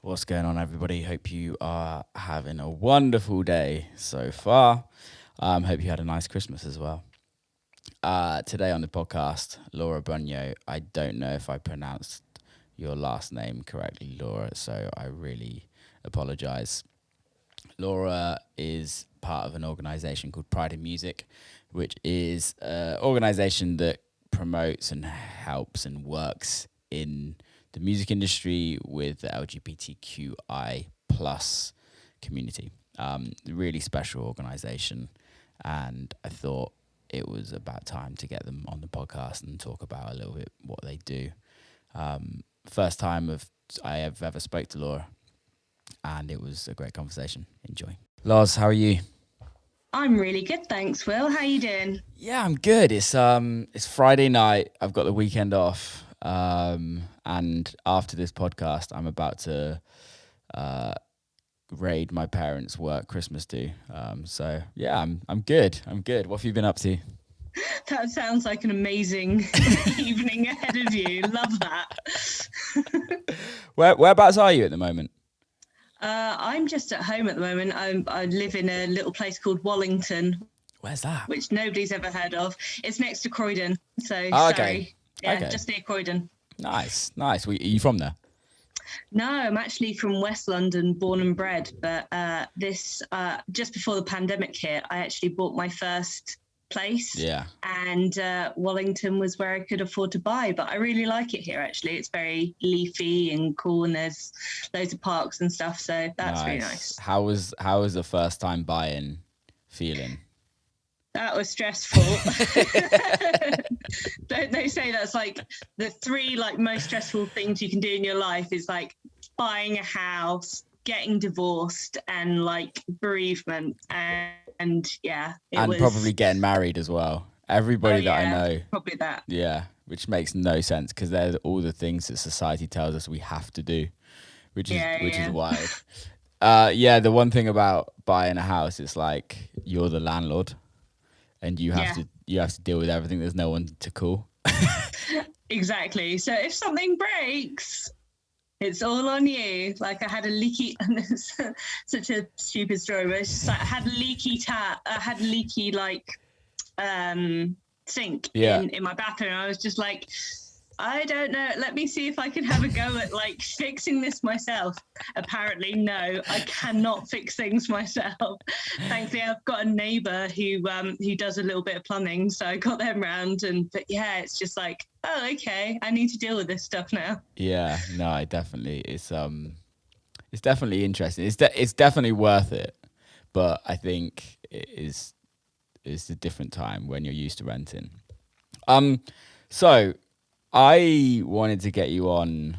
What's going on, everybody? Hope you are having a wonderful day so far. Hope you had a nice Christmas as well. Today on the podcast, Laura Bruneau. I don't know if I pronounced your last name correctly, Laura, so I really apologize. Laura is part of an organisation called Pride in Music, which is an organisation that promotes and helps and works in the music industry with the LGBTQI plus community. Really special organisation, and I thought it was about time to get them on the podcast and talk about a little bit what they do. First time I have ever spoke to Laura, and it was a great conversation. Enjoy. Lars, how are you? I'm really good, thanks, Will. How you doing? Yeah, I'm good. It's Friday night. I've got the weekend off. And after this podcast, I'm about to raid my parents' work Christmas do. So yeah, I'm good. What have you been up to? That sounds like an amazing evening ahead of you. Love that. Whereabouts are you at the moment? I'm just at home at the moment. I live in a little place called Wallington. Where's that? Which nobody's ever heard of. It's next to Croydon. So okay. Sorry. Yeah, okay. Just near Croydon. Nice. Are you from there? No, I'm actually from West London, born and bred. But just before the pandemic hit, I actually bought my first place. Yeah. And Wallington was where I could afford to buy. But I really like it here, actually. It's very leafy and cool, and there's loads of parks and stuff. So that's really nice. How was the first time buying feeling? That was stressful. Don't they say that's like the three most stressful things you can do in your life is like buying a house, getting divorced, and bereavement. And yeah, probably getting married as well. Everybody that I know, probably that. Yeah, which makes no sense because they're all the things that society tells us we have to do, which is wild. The one thing about buying a house is like you're the landlord. And you have to deal with everything. There's no one to call. Exactly. So if something breaks, it's all on you. Like I had a leaky, and it's such a stupid story, but it's just like I had a leaky sink in my bathroom. I was just like, I don't know. Let me see if I can have a go at fixing this myself. Apparently, no, I cannot fix things myself. Thankfully, I've got a neighbour who does a little bit of plumbing, so I got them round. But yeah, it's just like, oh, okay, I need to deal with this stuff now. Yeah, no, it's definitely interesting. It's definitely worth it, but I think it's a different time when you're used to renting. So I wanted to get you on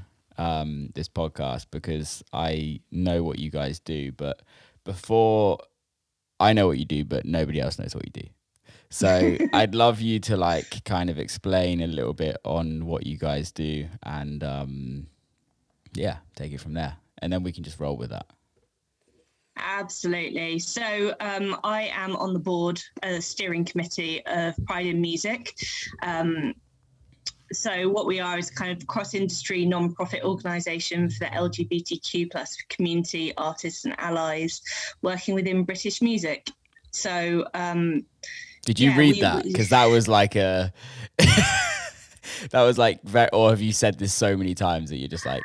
this podcast because I know what you guys do, but I know what you do, but nobody else knows what you do. So I'd love you to kind of explain a little bit on what you guys do and take it from there. And then we can just roll with that. Absolutely. So I am on the board, steering committee of Pride in Music. So what we are is kind of cross-industry non-profit organisation for the LGBTQ plus community, artists and allies working within British music. So did you read that? Because that was like a that was like or have you said this so many times that you're just like,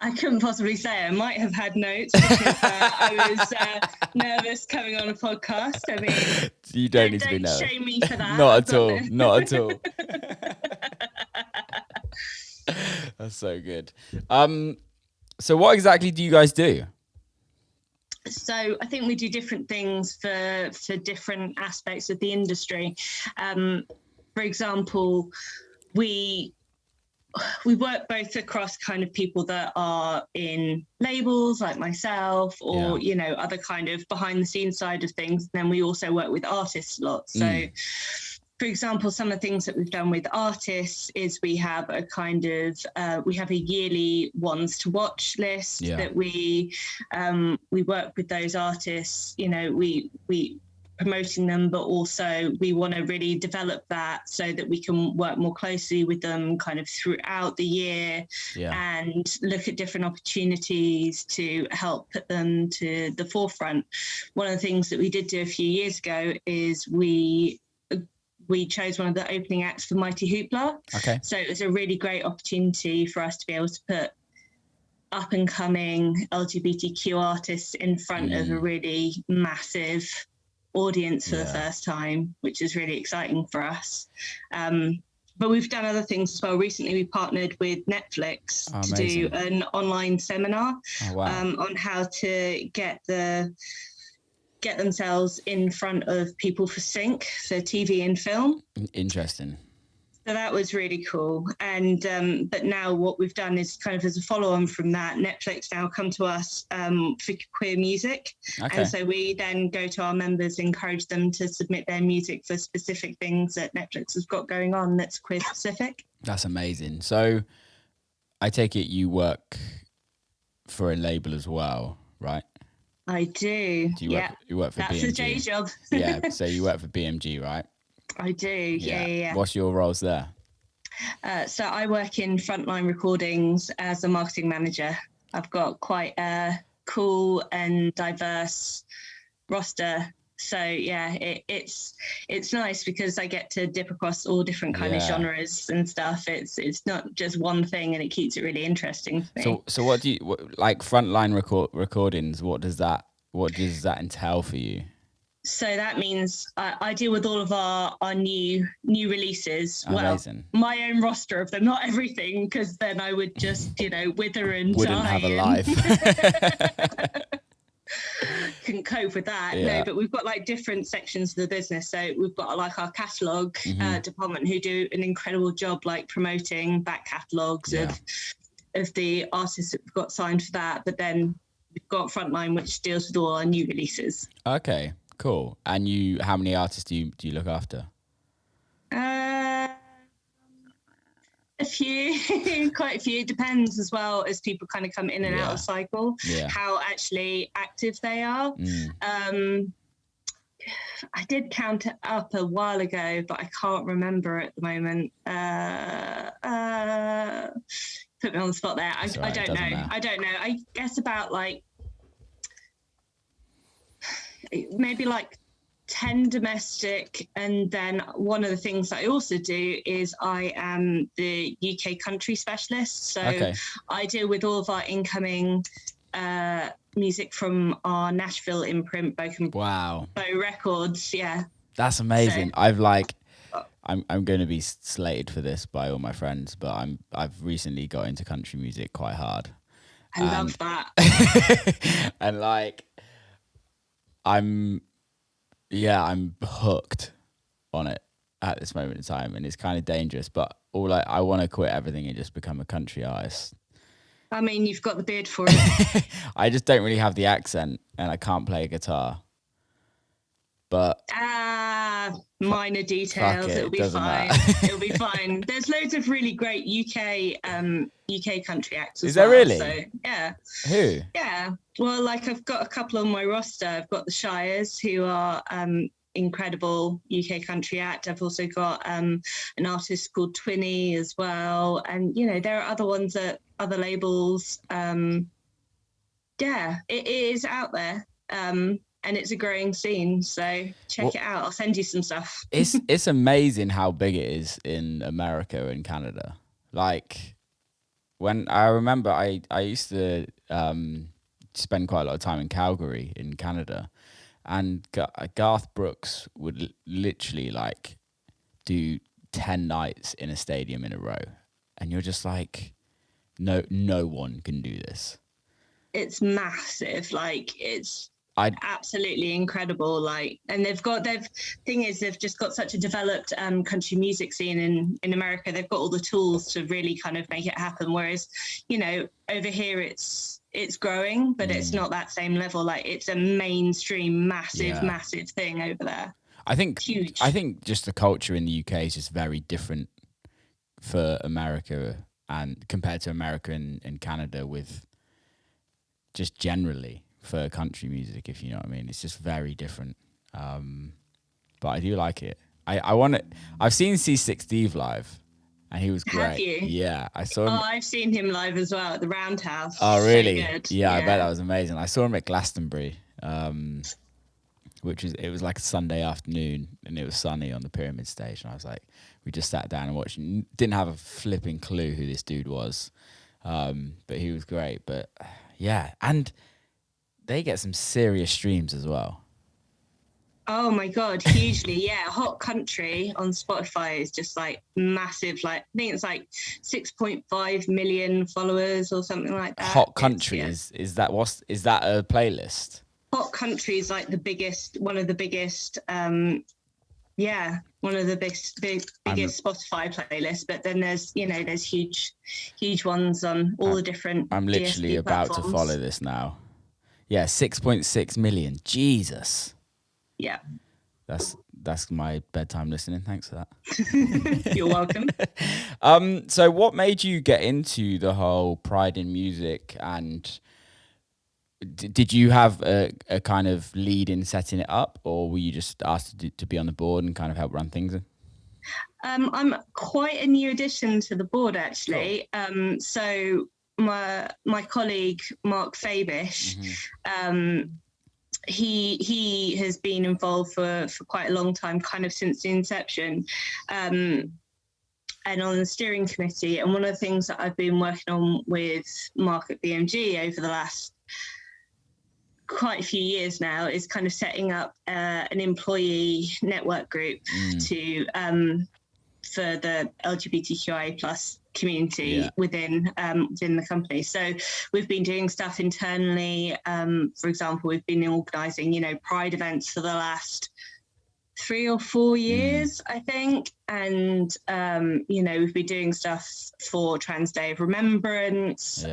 I couldn't possibly say. I might have had notes because I was nervous coming on a podcast. I mean, you don't need to be nervous. Don't shame me for that. Not at all. That's so good. So what exactly do you guys do? So I think we do different things for different aspects of the industry. For example, we work both across kind of people that are in labels like myself or, other kind of behind the scenes side of things. And then we also work with artists a lot. So, for example, some of the things that we've done with artists is we have a kind of, we have a yearly ones to watch list that we work with those artists. We promoting them, but also we want to really develop that so that we can work more closely with them kind of throughout the year and look at different opportunities to help put them to the forefront. One of the things that we did do a few years ago is we chose one of the opening acts for Mighty Hoopla. Okay. So it was a really great opportunity for us to be able to put up and coming LGBTQ artists in front of a really massive audience for the first time, which is really exciting for us. But we've done other things as well. Recently, we partnered with Netflix to do an online seminar on how to get themselves in front of people for sync, for TV and film. Interesting. So that was really cool. And but now what we've done is kind of as a follow-on from that, Netflix now come to us for queer music. Okay. And so we then go to our members, encourage them to submit their music for specific things that Netflix has got going on that's queer specific. That's amazing. So I take it you work for a label as well, right? I do. You work for BMG? That's a day job. Yeah, so you work for BMG, right? I do, yeah. What's your roles there? So I work in Frontline Recordings as a marketing manager. I've got quite a cool and diverse roster. So yeah, it's nice because I get to dip across all different kind of genres and stuff. It's not just one thing, and it keeps it really interesting for me. So what do you like Frontline recordings? What does that entail for you? So that means I deal with all of our new releases. Amazing. Well, my own roster of them, not everything, because then I would just, wither and wouldn't die. Have a life. Couldn't cope with that. No, but we've got like different sections of the business. So we've got like our catalogue department who do an incredible job, like promoting back catalogues of the artists that we've got signed for that. But then we've got Frontline, which deals with all our new releases. Okay. Cool. And how many artists do you look after? A few, quite a few. It depends as well as people kind of come in and out of cycle, how actually active they are. I did count it up a while ago, but I can't remember at the moment. Put me on the spot there. I don't know. I don't know. I guess about like maybe like 10 domestic, and then one of the things that I also do is I am the UK country specialist, so I deal with all of our incoming music from our Nashville imprint, Bow Records. That's amazing. So, I'm going to be slated for this by all my friends, but I've recently got into country music quite hard. I love that. And like I'm hooked on it at this moment in time, and it's kind of dangerous, but I want to quit everything and just become a country artist. I mean, you've got the beard for it. I just don't really have the accent, and I can't play a guitar. But minor details. It'll be fine. It'll be fine. There's loads of really great UK country acts as well. Is there really? So, yeah. Who? Yeah. Well, like I've got a couple on my roster. I've got the Shires, who are incredible UK country act. I've also got an artist called Twinny as well, and there are other ones at other labels. It is out there. And it's a growing scene, so check it out. I'll send you some stuff. It's amazing how big it is in America and Canada. Like, when I remember I used to spend quite a lot of time in Calgary in Canada, and Garth Brooks would literally like do 10 nights in a stadium in a row, and you're just like, no one can do this. It's massive. Like, it's absolutely incredible. Like, and they've just got such a developed country music scene in America. They've got all the tools to really kind of make it happen, whereas over here it's growing, but it's not that same level. Like, it's a mainstream massive thing over there. I think huge. I think just the culture in the UK is just very different for America, and compared to America and Canada, with just generally for country music, if you know what I mean. It's just very different. But I do like it. I want it. I've seen C6 Steve live, and he was great. Have you? Yeah, I saw him. Oh, I've seen him live as well at the Roundhouse. Oh, really? So good. Yeah, I bet that was amazing. I saw him at Glastonbury, it was like a Sunday afternoon, and it was sunny on the Pyramid stage, and I was like, we just sat down and watched. Didn't have a flipping clue who this dude was, but he was great. But yeah, and they get some serious streams as well. Oh my God, hugely. Yeah. Hot Country on Spotify is just like massive. Like, I think it's like 6.5 million followers or something like that. Hot Country, is that a playlist? Hot Country is like one of the biggest biggest Spotify playlists. But then there's huge ones on all the different I'm literally DSP about platforms. to follow this now. Yeah, 6.6 million. Jesus. Yeah. That's my bedtime listening. Thanks for that. You're welcome. So what made you get into the whole Pride in Music, and did you have a kind of lead in setting it up, or were you just asked to be on the board and kind of help run things? I'm quite a new addition to the board, actually. Cool. So my colleague Mark Fabish, he has been involved for quite a long time, kind of since the inception, and on the steering committee. And one of the things that I've been working on with Mark at BMG over the last quite a few years now is kind of setting up an employee network group for the LGBTQI plus community within the company. So we've been doing stuff internally. For example, we've been organising, Pride events for the last 3 or 4 years, I think. And, we've been doing stuff for Trans Day of Remembrance,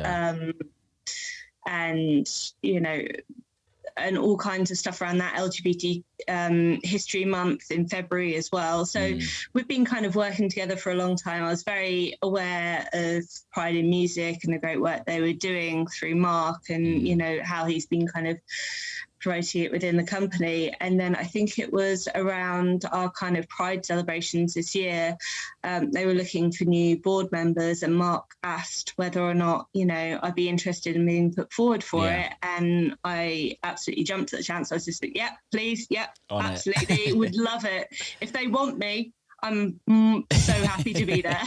and all kinds of stuff around that, LGBT History Month in February as well. So we've been kind of working together for a long time. I was very aware of Pride in Music and the great work they were doing through Mark, and, how he's been kind of promoting it within the company. And then I think it was around our kind of Pride celebrations this year, they were looking for new board members, and Mark asked whether or not, I'd be interested in being put forward for it. And I absolutely jumped at the chance. I was just like, yeah, please. Yeah, absolutely. Would love it. If they want me, I'm so happy to be there.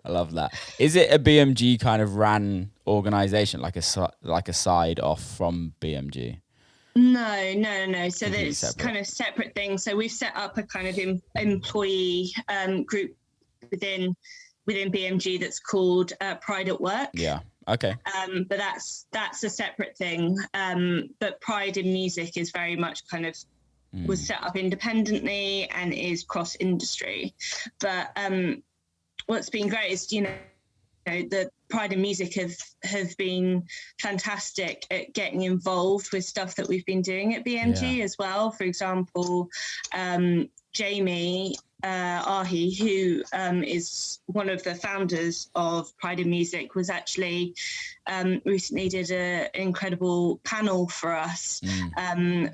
I love that. Is it a BMG kind of ran organization, like a side off from BMG? No. So there's kind of separate things. So we've set up a kind of employee group within BMG that's called Pride at Work. Yeah. Okay. But that's a separate thing. But Pride in Music is very much kind of was set up independently and is cross industry. But what's been great is the Pride in Music have been fantastic at getting involved with stuff that we've been doing at BMG as well. For example, Jamie Ahi, who is one of the founders of Pride in Music, was actually recently did an incredible panel for us on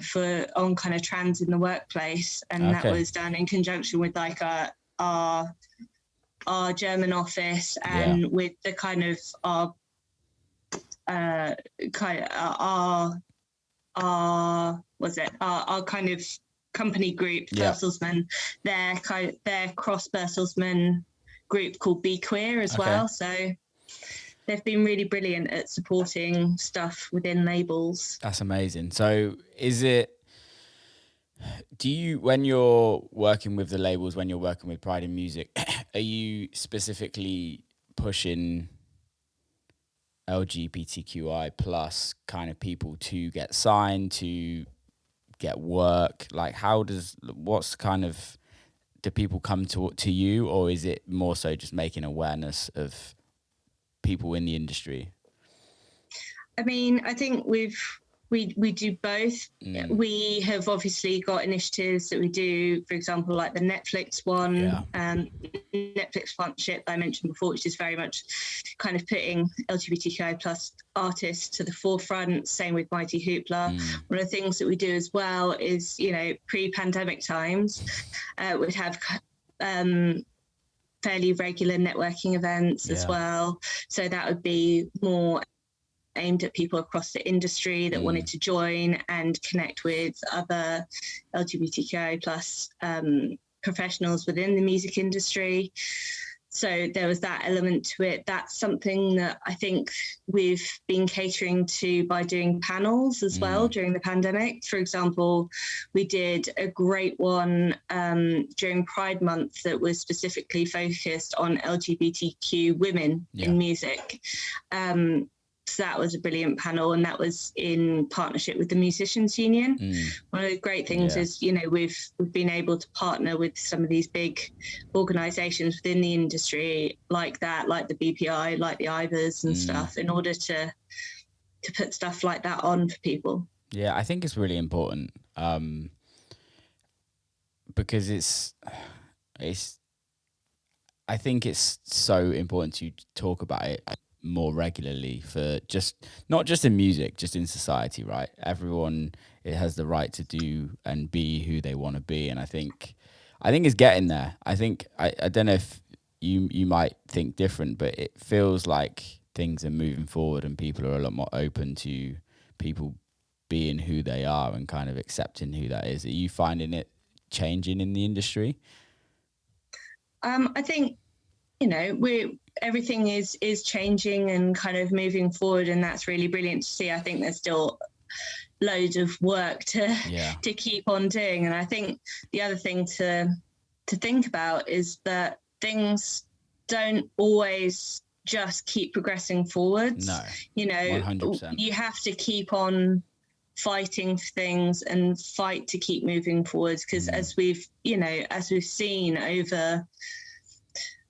kind of trans in the workplace, and that was done in conjunction with like our German office and with the kind of our kind of company group, Bertelsmann, their cross Bertelsmann group called Be Queer as well. So they've been really brilliant at supporting stuff within labels. That's amazing. So when you're working with the labels, when you're working with Pride in Music, are you specifically pushing LGBTQI plus kind of people to get signed, to get work? Like do people come to you, or is it more so just making awareness of people in the industry? I mean, I think we've We do both. We have obviously got initiatives that we do, for example, like the Netflix one, Netflix partnership that I mentioned before, which is very much kind of putting LGBTQI plus artists to the forefront. Same with Mighty Hoopla. One of the things that we do as well is, you know, pre-pandemic times, we'd have fairly regular networking events as well. So that would be more aimed at people across the industry that wanted to join and connect with other LGBTQI plus professionals within the music industry. So there was that element to it. That's something that I think we've been catering to by doing panels as well during the pandemic. For example, we did a great one during Pride Month that was specifically focused on LGBTQ women in music. So that was a brilliant panel, and that was in partnership with the Musicians Union. One of the great things is, you know, we've been able to partner with some of these big organisations within the industry like that, like the BPI, like the IVAs and stuff, in order to put stuff like that on for people. Yeah, I think it's really important because I think it's so important to talk about it more regularly, for not just in music, just in society, right? Everyone, it has the right to do and be who they want to be, and I think it's getting there. I think I don't know if you might think different, but it feels like things are moving forward and people are a lot more open to people being who they are and kind of accepting who that is. Are you finding it changing in the industry? I think, you know, everything is changing and kind of moving forward, and that's really brilliant to see. I think there's still loads of work to keep on doing, and I think the other thing to think about is that things don't always just keep progressing forwards. No, you know, 100%. You have to keep on fighting for things and fight to keep moving forwards, because as we've seen over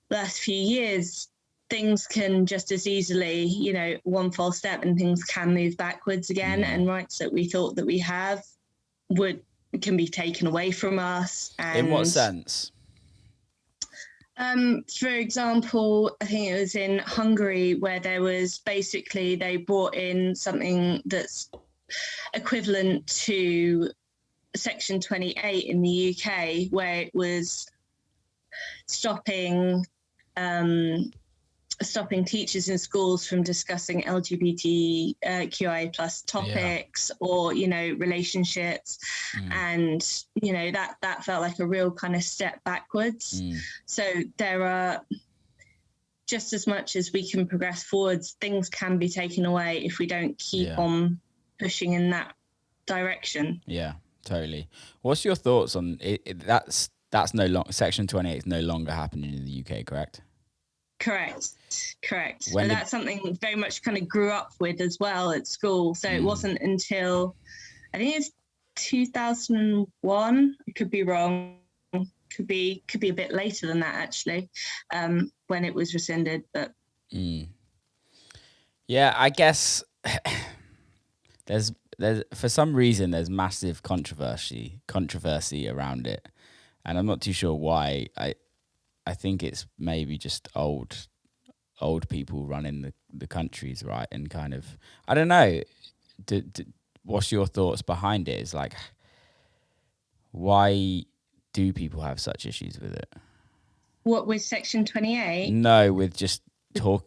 the last few years, things can just as easily, you know, one false step and things can move backwards again, and rights that we thought that we have can be taken away from us. And in what sense? For example, I think it was in Hungary where there was basically, they brought in something that's equivalent to Section 28 in the UK, where it was stopping teachers in schools from discussing LGBTQI plus topics or, you know, relationships. And, you know, that felt like a real kind of step backwards. So there are, just as much as we can progress forwards, things can be taken away if we don't keep on pushing in that direction. Yeah, totally. What's your thoughts on it? That's no longer, Section 28 is no longer happening in the UK, correct? Correct. And that's something very much kind of grew up with as well at school. So it wasn't until, I think it's 2001, I could be wrong, could be a bit later than that actually, when it was rescinded. But yeah, I guess there's for some reason there's massive controversy around it, and I'm not too sure why. I think it's maybe just old people running the countries, right? And kind of, I don't know, what's your thoughts behind it? It's like, why do people have such issues with it? What, with Section 28? No, with just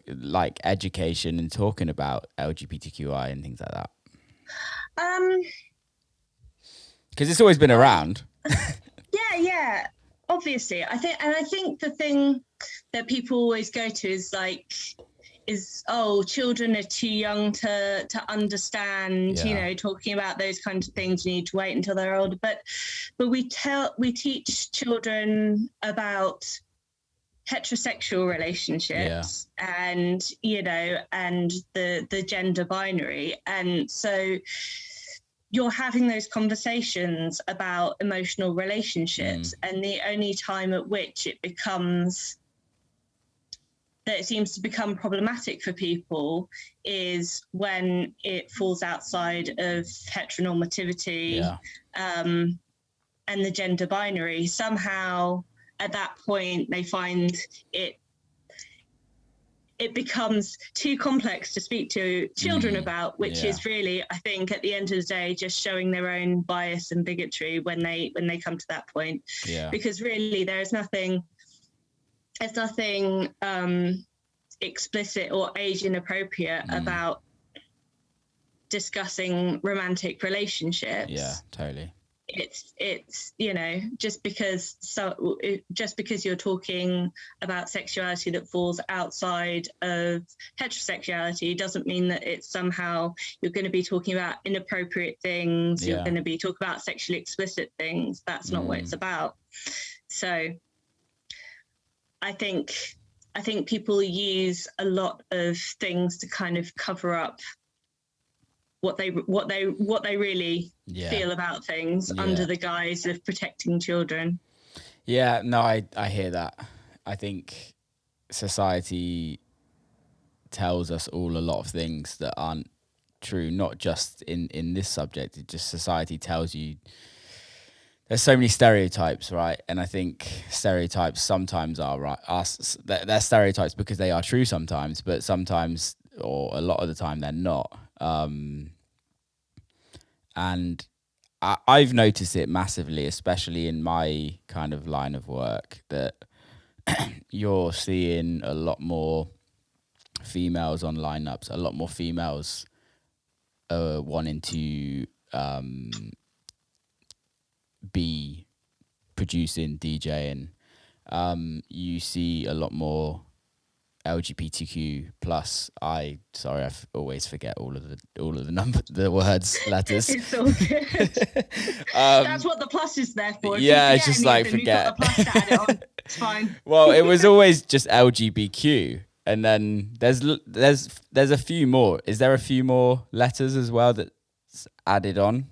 like education and talking about LGBTQI and things like that. Because it's always been around. Yeah. Obviously, I think the thing that people always go to is children are too young to understand, you know, talking about those kinds of things. You need to wait until they're older. But we teach children about heterosexual relationships and, you know, and the gender binary. And so you're having those conversations about emotional relationships, and the only time at which it becomes that it seems to become problematic for people is when it falls outside of heteronormativity and the gender binary. Somehow at that point they find it becomes too complex to speak to children about, which is really, I think, at the end of the day, just showing their own bias and bigotry when they come to that point. Because really there's nothing explicit or age inappropriate about discussing romantic relationships. Yeah, totally. It's you know, just because you're talking about sexuality that falls outside of heterosexuality doesn't mean that it's somehow you're going to be talking about inappropriate things. You're going to be talking about sexually explicit things. That's not what it's about. So I think people use a lot of things to kind of cover up what they really feel about things under the guise of protecting children. Yeah, no, I hear that. I think society tells us all a lot of things that aren't true, not just in this subject. It just, society tells you there's so many stereotypes, right? And I think stereotypes sometimes are right. They're stereotypes because they are true sometimes, but sometimes, or a lot of the time, they're not. And I've noticed it massively, especially in my kind of line of work, that you're seeing a lot more females on lineups, a lot more females wanting to be producing, DJing. You see a lot more LGBTQ plus. I always forget all of the words, letters. It's all good. That's what the plus is there for. It's just like forget. Plus to add it on. It's fine. Well, it was always just LGBTQ, and then there's a few more. Is there a few more letters as well that's added on?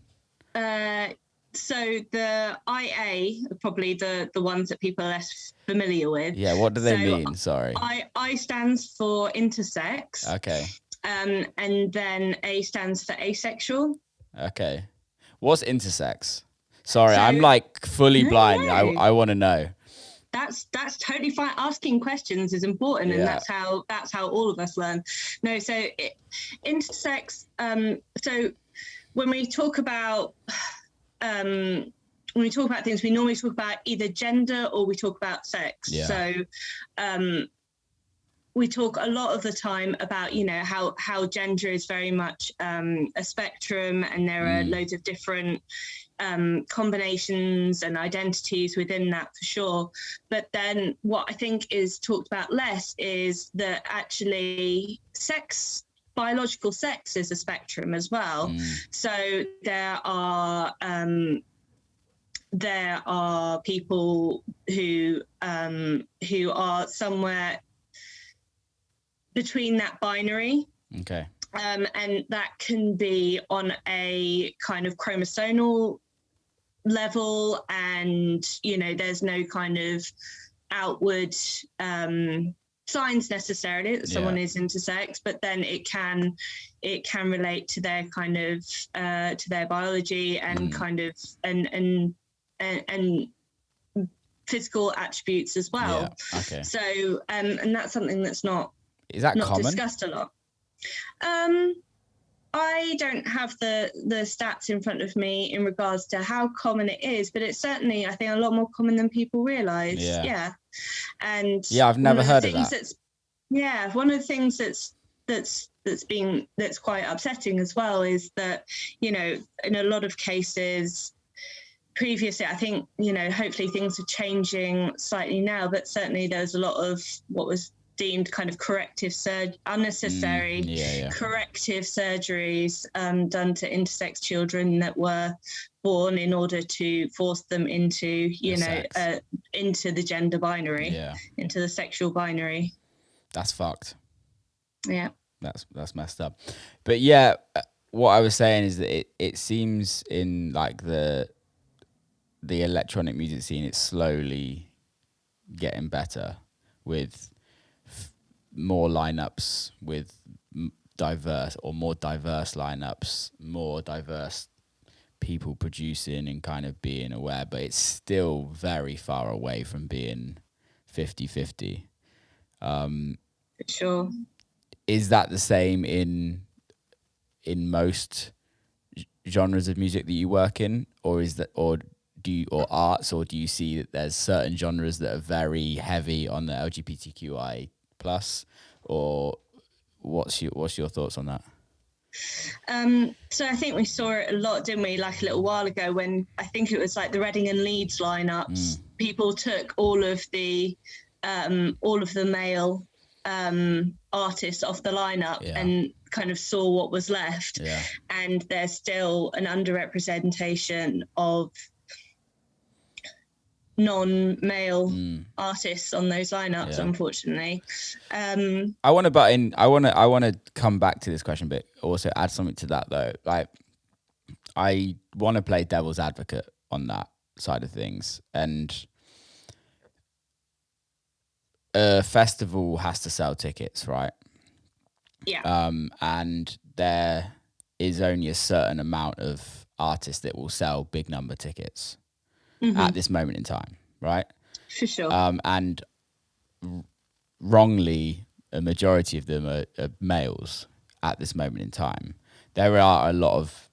So the IA are probably the ones that people are less familiar with. Yeah, what do they mean? Sorry. I stands for intersex. Okay. And then A stands for asexual. Okay. What's intersex? Sorry, I'm like fully blind. No. I want to know. That's totally fine. Asking questions is important, and that's how all of us learn. No, so intersex. So when we talk about things, we normally talk about either gender or we talk about sex. Yeah. So we talk a lot of the time about, you know, how gender is very much a spectrum, and there are loads of different combinations and identities within that, for sure. But then what I think is talked about less is that actually biological sex is a spectrum as well. So there are people who are somewhere between that binary. Okay. And that can be on a kind of chromosomal level, and you know, there's no kind of outward signs necessarily that someone is intersex, but then it can relate to their kind of to their biology and kind of and physical attributes as well. Yeah. Okay. So and that's something that's not common? Discussed a lot. I don't have the stats in front of me in regards to how common it is, but it's certainly, I think, a lot more common than people realise. Yeah. And I've never heard of that. One of the things that's quite upsetting as well is that, you know, in a lot of cases previously, I think, you know, hopefully things are changing slightly now, but certainly there's a lot of what was deemed kind of unnecessary corrective surgeries done to intersex children that were born in order to force them into, into the gender binary, into the sexual binary. That's fucked. Yeah. That's messed up. But what I was saying is that it seems in like the electronic music scene, it's slowly getting better with more lineups with diverse or more diverse lineups, more diverse people producing and kind of being aware, but it's still very far away from being 50-50. Sure. Is that the same in most genres of music that you work in, or is that, or arts, or do you see that there's certain genres that are very heavy on the LGBTQI plus, or what's your thoughts on that? So I think we saw it a lot, didn't we? Like a little while ago, when I think it was like the Reading and Leeds lineups, people took all of the male artists off the lineup and kind of saw what was left. Yeah. And there's still an underrepresentation of non-male artists on those lineups, unfortunately. I want to come back to this question, but also add something to that though. Like, I want to play devil's advocate on that side of things, and a festival has to sell tickets, right? Yeah. And there is only a certain amount of artists that will sell big number tickets at this moment in time, right? For sure. And wrongly, a majority of them are males at this moment in time. There are a lot of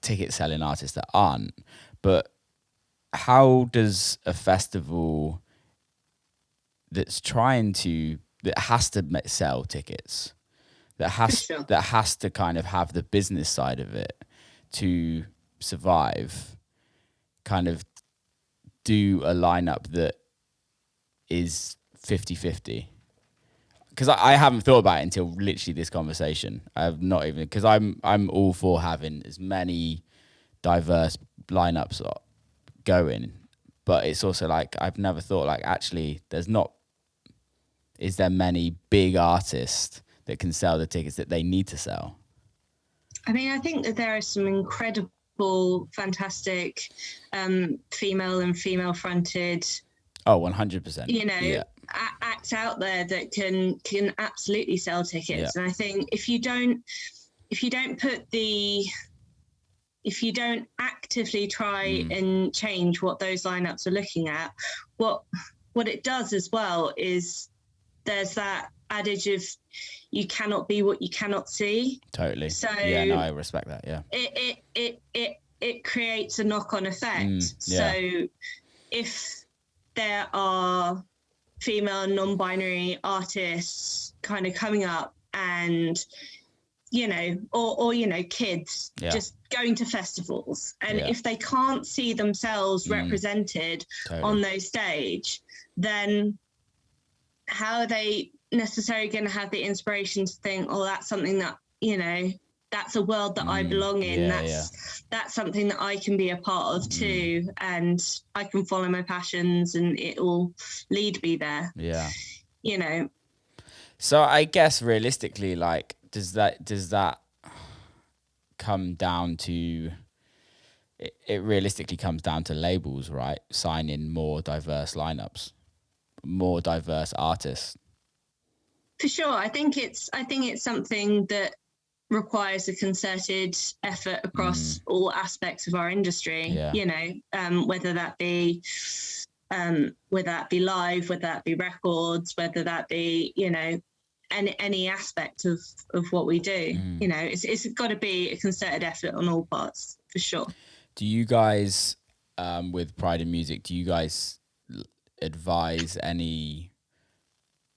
ticket selling artists that aren't, but how does a festival that has to sell tickets, that has to kind of have the business side of it to survive, kind of do a lineup that is 50-50? Because I haven't thought about it until literally this conversation. I've not even, because I'm all for having as many diverse lineups going, but it's also like, I've never thought, like, actually is there many big artists that can sell the tickets that they need to sell? I mean, I think that there are some incredible, fantastic female and female fronted 100%, acts out there that can absolutely sell tickets. And I think if you don't actively try and change what those lineups are looking at, what it does as well is there's that adage of you cannot be what you cannot see. Totally. So I respect that. Yeah. It creates a knock-on effect. So if there are female non-binary artists kind of coming up and or kids just going to festivals, and if they can't see themselves represented on those stage, then how are they necessarily going to have the inspiration to think, oh, that's something that, that's a world that I belong in. That's something that I can be a part of too. And I can follow my passions and it will lead me there. Yeah. So I guess realistically, like, does that come down to, it realistically comes down to labels, right? Signing more diverse lineups, more diverse artists. For sure. I think it's something that requires a concerted effort across all aspects of our industry, whether that be live, whether that be records, whether that be, any aspect of what we do. It's got to be a concerted effort on all parts, for sure. Do you guys, with Pride in Music, do you guys advise any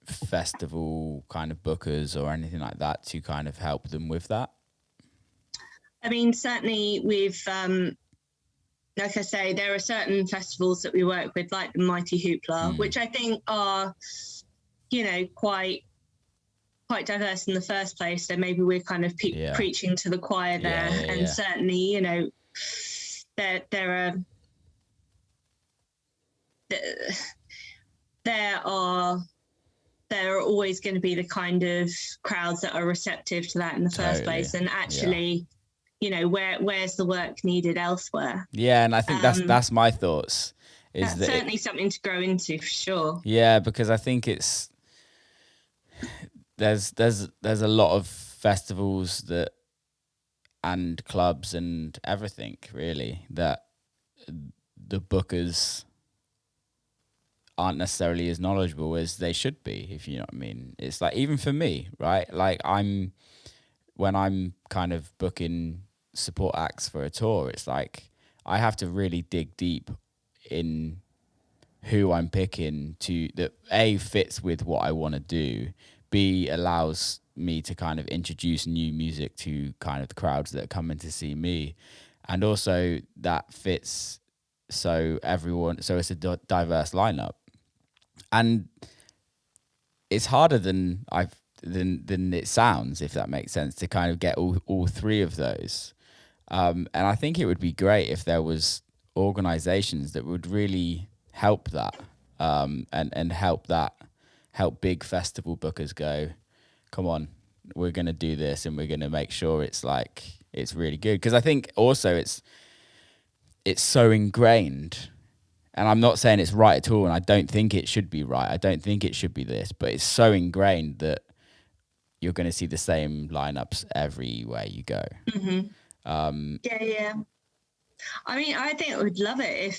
festival kind of bookers or anything like that to kind of help them with that? I mean, certainly we've, like I say, there are certain festivals that we work with, like the Mighty Hoopla, which I think are, quite diverse in the first place. So maybe we're kind of preaching to the choir there. And certainly, there are always going to be the kind of crowds that are receptive to that in the first place. And actually, where's the work needed elsewhere? Yeah, and I think that's my thoughts. is That's that certainly something to grow into for sure. yeah, because I think there's a lot of festivals that and clubs and everything really that the bookers aren't necessarily as knowledgeable as they should be, if you know what I mean. It's like, even for me, right? Like, when I'm kind of booking support acts for a tour, it's like I have to really dig deep in who I'm picking to that A, fits with what I want to do, B, allows me to kind of introduce new music to kind of the crowds that are coming to see me, and also that fits so it's a diverse lineup. And it's harder than it sounds, if that makes sense, to kind of get all three of those. And I think it would be great if there was organizations that would really help that, and help big festival bookers go, come on, we're going to do this and we're going to make sure it's really good. Because I think also it's so ingrained, and I'm not saying it's right at all, and I don't think it should be right. I don't think it should be this, but it's so ingrained that you're going to see the same lineups everywhere you go. Mm-hmm. Yeah. I mean, I think I would love it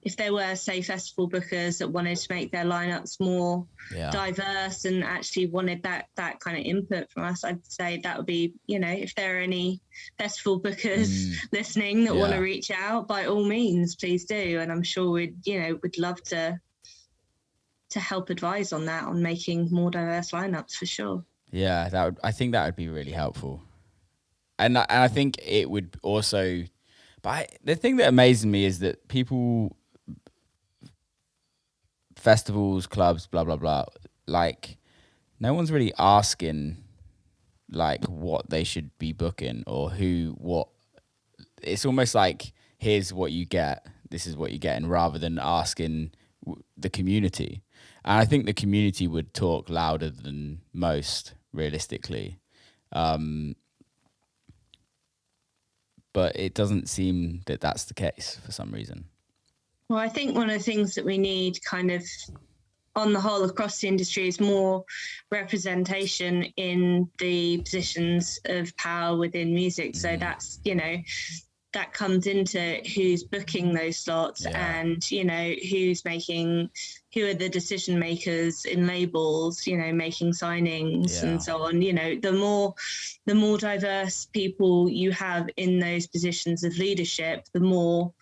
if there were, say, festival bookers that wanted to make their lineups more diverse and actually wanted that kind of input from us. I'd say that would be, if there are any festival bookers listening that want to reach out, by all means, please do. And I'm sure we'd love to help advise on that, on making more diverse lineups for sure. Yeah, I think that would be really helpful. And I think it would also, but the thing that amazes me is that festivals, clubs, blah, blah, blah, like, no one's really asking, like, what they should be booking or what. It's almost like, here's what you get, this is what you're getting, rather than asking the community. And I think the community would talk louder than most, realistically. But it doesn't seem that that's the case for some reason. Well, I think one of the things that we need kind of on the whole across the industry is more representation in the positions of power within music. So that's, that comes into who's booking those slots and, who are the decision makers in labels, making signings and so on. The more diverse people you have in those positions of leadership, the more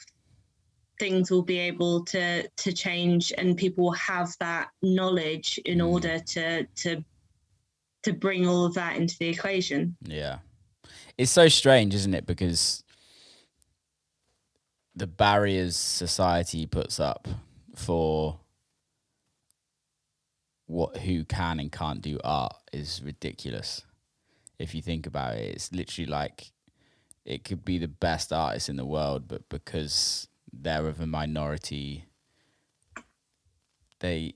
things will be able to change, and people will have that knowledge in order to bring all of that into the equation. Yeah. It's so strange, isn't it? Because the barriers society puts up for who can and can't do art is ridiculous. If you think about it, it's literally like it could be the best artist in the world, but because they're of a minority, they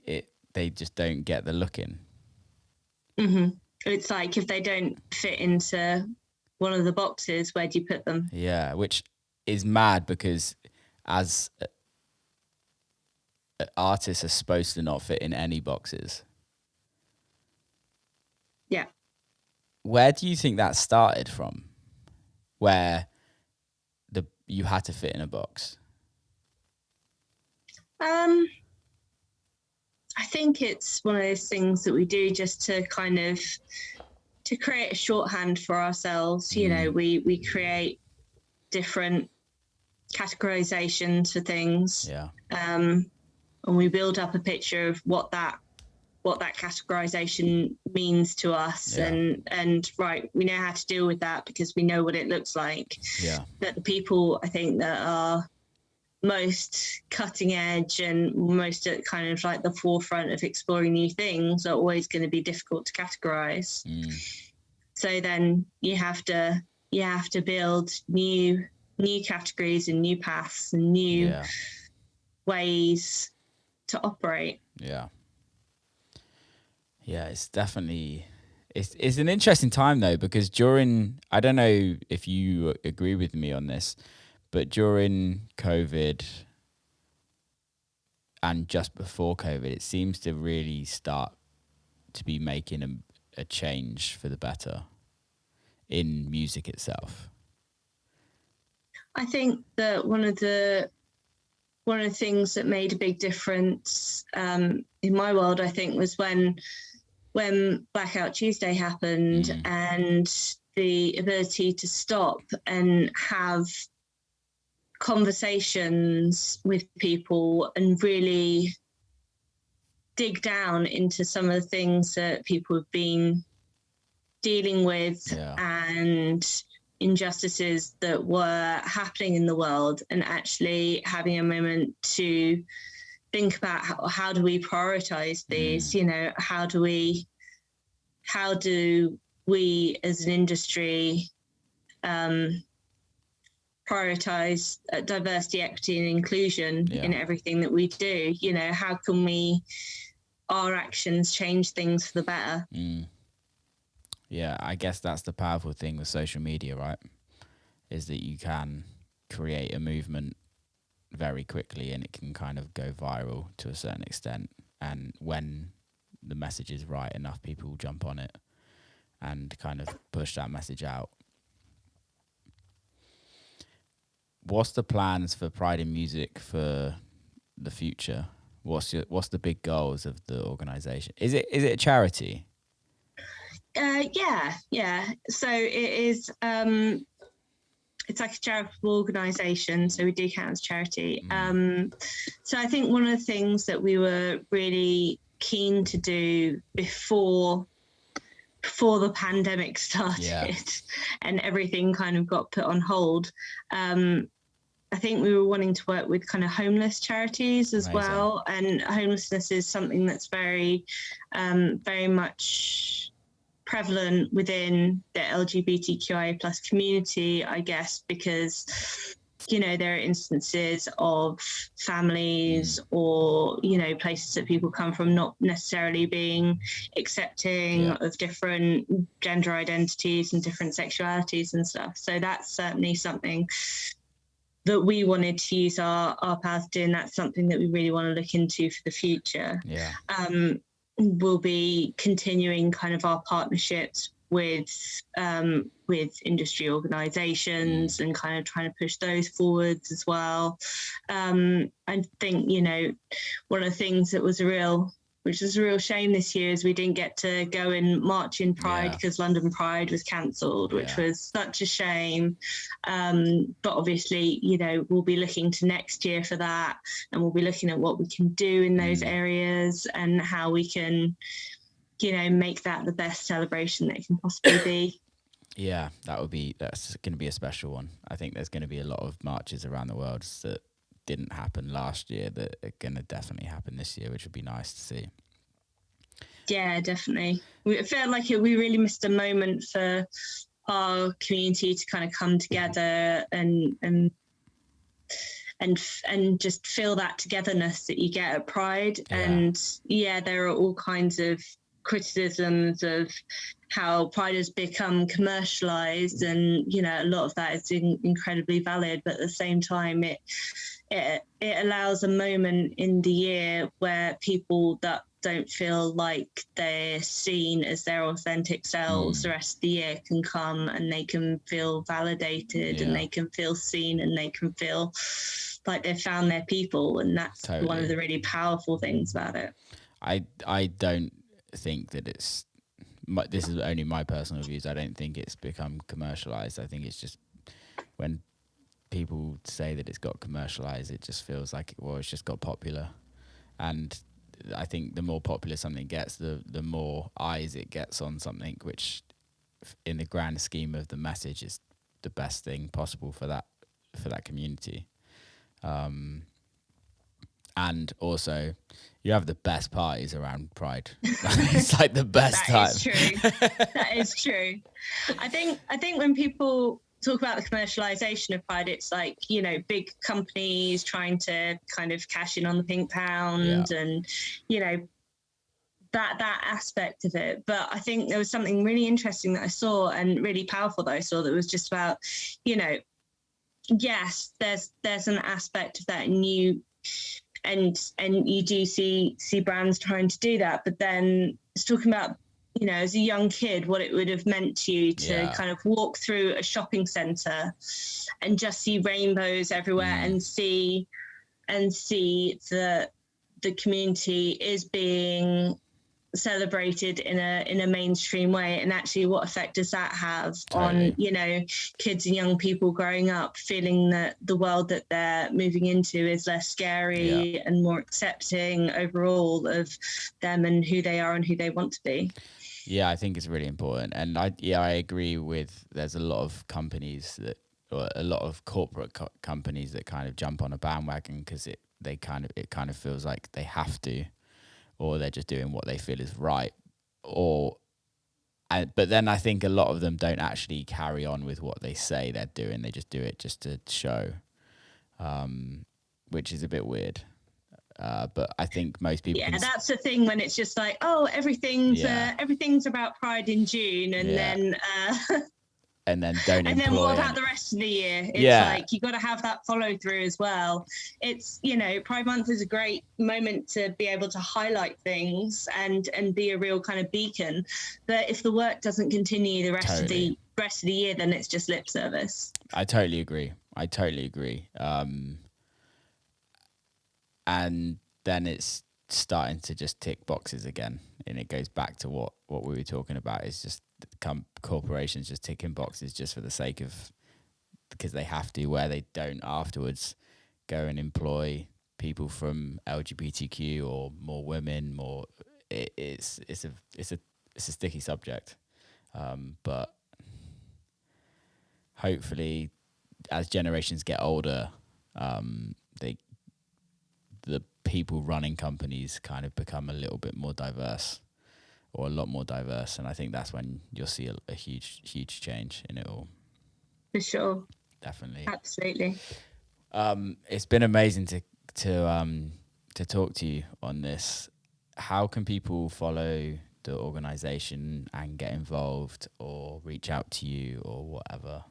just don't get the look in. Mm-hmm. It's like, if they don't fit into one of the boxes, where do you put them? Yeah, which is mad, because as artists are supposed to not fit in any boxes. Yeah. Where do you think that started from? Where you had to fit in a box? I think it's one of those things that we do just to kind of to create a shorthand for ourselves. We create different categorizations for things. Yeah. And we build up a picture of what that categorization means to us. And right, we know how to deal with that because we know what it looks like. Yeah. But the people, I think, that are most cutting edge and most at kind of like the forefront of exploring new things are always going to be difficult to categorize. So then you have to build new categories and new paths and new ways to operate. Yeah, it's definitely it's an interesting time though, because I don't know if you agree with me on this, but during COVID and just before COVID, it seems to really start to be making a change for the better in music itself. I think that one of the things that made a big difference in my world, I think, was when Blackout Tuesday happened, and the ability to stop and have conversations with people and really dig down into some of the things that people have been dealing with and injustices that were happening in the world, and actually having a moment to think about how do we prioritize these, how do we as an industry prioritize diversity, equity and inclusion in everything that we do. How can our actions change things for the better? Yeah, I guess that's the powerful thing with social media, right? Is that you can create a movement very quickly and it can kind of go viral to a certain extent. And when the message is right, enough people jump on it and kind of push that message out. What's the plans for Pride in Music for the future? What's the big goals of the organisation? Is it a charity? Yeah. So it is. It's like a charitable organisation, so we do count as charity. So I think one of the things that we were really keen to do before the pandemic started and everything kind of got put on hold, I think we were wanting to work with kind of homeless charities as well. And homelessness is something that's very, very much prevalent within the LGBTQI plus community, I guess, because, there are instances of families or, places that people come from not necessarily being accepting of different gender identities and different sexualities and stuff. So that's certainly something that we wanted to use our power to do, and that's something that we really want to look into for the future. We'll be continuing kind of our partnerships with industry organisations and kind of trying to push those forwards as well. I think, one of the things that was which was a real shame this year, is we didn't get to go and march in Pride because London Pride was cancelled, which was such a shame. But obviously, we'll be looking to next year for that, and we'll be looking at what we can do in those areas and how we can, make that the best celebration that it can possibly be. Yeah, that's going to be a special one. I think there's going to be a lot of marches around the world that didn't happen last year that are going to definitely happen this year, which would be nice to see. Yeah, definitely. We felt like we really missed a moment for our community to kind of come together and just feel that togetherness that you get at Pride. And there are all kinds of criticisms of how Pride has become commercialized, and a lot of that is incredibly valid, but at the same time it allows a moment in the year where people that don't feel like they're seen as their authentic selves the rest of the year can come, and they can feel validated and they can feel seen, and they can feel like they've found their people. And that's one of the really powerful things about it. I don't think that this is only my personal views. I don't think it's become commercialized. I think it's just when people say that it's got commercialized, it just feels like it's just got popular. And I think the more popular something gets, the more eyes it gets on something, which in the grand scheme of the message is the best thing possible for that community. And also, you have the best parties around Pride. It's like the best time. That is true. That is true. I think when people talk about the commercialization of Pride, it's like, big companies trying to kind of cash in on the pink pound and, that aspect of it. But I think there was something really interesting that I saw, and really powerful that I saw, that was just about, yes, there's an aspect of that new and you do see brands trying to do that, but then it's talking about, you know, as a young kid, what it would have meant to you to kind of walk through a shopping centre and just see rainbows everywhere and see that the community is being celebrated in a mainstream way, and actually what effect does that have on, you know, kids and young people growing up feeling that the world that they're moving into is less scary and more accepting overall of them and who they are and who they want to be. Yeah, I think it's really important. And I agree with, there's a lot of companies that, or a lot of corporate companies that kind of jump on a bandwagon because it kind of feels like they have to, or they're just doing what they feel is right, but then I think a lot of them don't actually carry on with what they say they're doing. They just do it just to show, which is a bit weird. But I think most people. Yeah, that's the thing when it's just like, oh, everything's about Pride in June, and then. And then don't. And then what about the rest of the year? It's like you got to have that follow through as well. It's, you know, Pride Month is a great moment to be able to highlight things and be a real kind of beacon. But if the work doesn't continue the rest of the year, then it's just lip service. I totally agree. And then it's starting to just tick boxes again, and it goes back to what we were talking about. It's just corporations just ticking boxes just for the sake of, because they have to, where they don't afterwards go and employ people from LGBTQ or more women. It's a sticky subject, but hopefully as generations get older, the people running companies kind of become a little bit more diverse, or a lot more diverse, and I think that's when you'll see a huge change in it all. For sure. Definitely. Absolutely. It's been amazing to talk to you on this. How can people follow the organisation and get involved or reach out to you or whatever?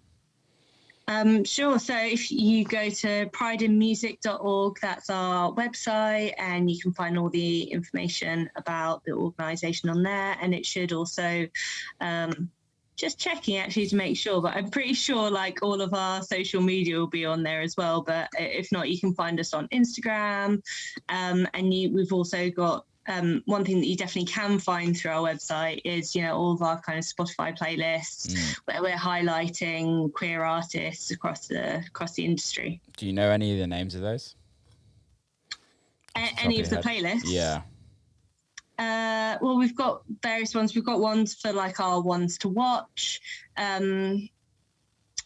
Sure. So if you go to prideinmusic.org, that's our website, and you can find all the information about the organisation on there. And it should also, just checking actually to make sure, but I'm pretty sure like all of our social media will be on there as well. But if not, you can find us on Instagram. And we've also got, one thing that you definitely can find through our website is, you know, all of our kind of Spotify playlists where we're highlighting queer artists across the industry. Do you know any of the names of those? Any of the playlists? Yeah. Well, we've got various ones. We've got ones for like our ones to watch.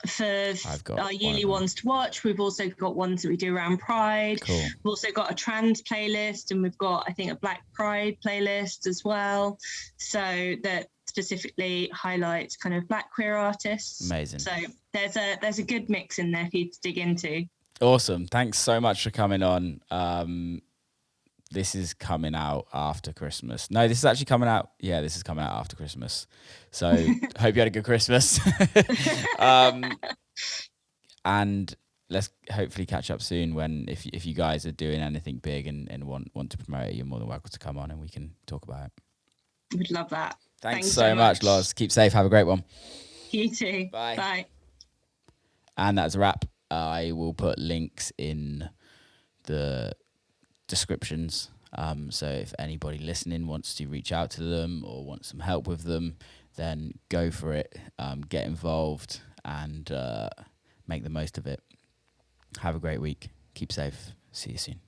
For our yearly ones to watch. We've also got ones that we do around Pride. Cool. We've also got a trans playlist, and we've got, I think, a Black Pride playlist as well. So that specifically highlights kind of Black queer artists. Amazing. So there's a good mix in there for you to dig into. Awesome. Thanks so much for coming on. This is coming out after Christmas. No, this is actually coming out. Yeah, this is coming out after Christmas. So hope you had a good Christmas. And let's hopefully catch up soon when, if you guys are doing anything big and want to promote it, you're more than welcome to come on and we can talk about it. We'd love that. Thanks so much, Loz. Keep safe. Have a great one. You too. Bye. Bye. And that's a wrap. I will put links in the descriptions, so if anybody listening wants to reach out to them or wants some help with them, then go for it. Get involved and make the most of it. Have a great week. Keep safe. See you soon.